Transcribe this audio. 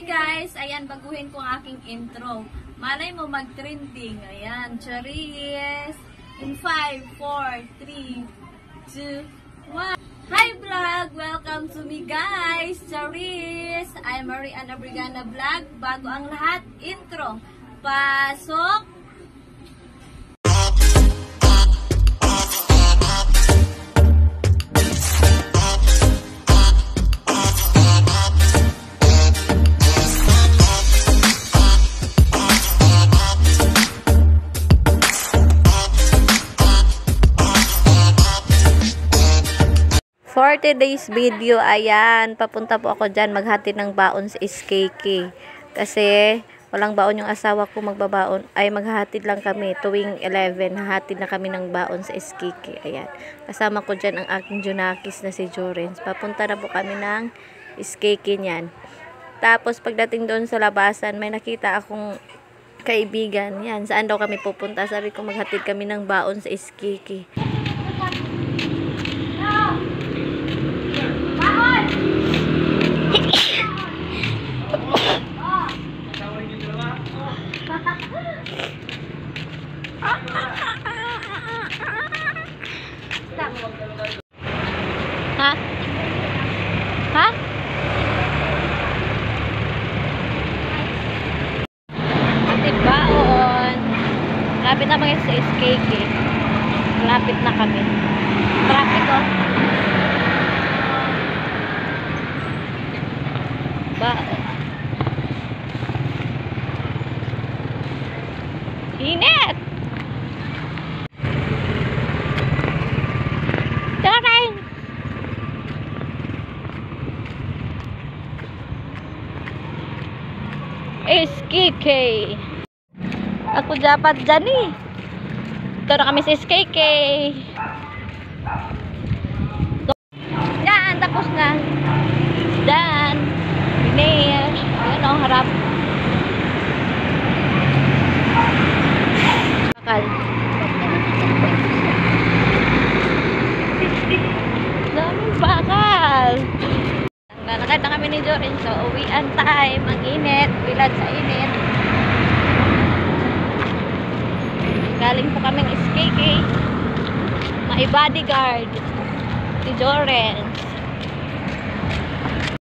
guys, ayan, baguhin ko ang aking intro. Malay mo mag-trending. Ayan, charis. In 5, 4, 3, 2, 1. Hi vlog! Welcome to me guys! Charis! I'm Mariana Brigana Vlog. Bago ang lahat, intro. Pasok! For today's video, ayan, papunta po ako dyan, maghatid ng baon sa SKK. Kasi, walang baon yung asawa ko magbabaon, ay maghahatid lang kami, tuwing 11, hahatid na kami ng baon sa SKK. Ayan, kasama ko dyan ang aking Junakis na si Jorens. Papunta na po kami ng SKK niyan. Tapos, pagdating doon sa labasan, may nakita akong kaibigan. Yan, saan daw kami pupunta? Sabi ko, maghatid kami ng baon sa SKK. Ha? Ha? Atid baon. Malapit na mga sa SKK. Malapit na kami. Traffic oh. Baon. Init! Tarain! SKK. Ako dapat dyan eh. Ito na kami sa SKK. Yan, tapos na. Dan. Finish. Yan o, harap. Bakal. Daming bakal. Nalakad na kami ni Jorin. So, uwian time. Ang init. Bilad sa init. Galing po kaming SKK. May bodyguard. Si Jorens.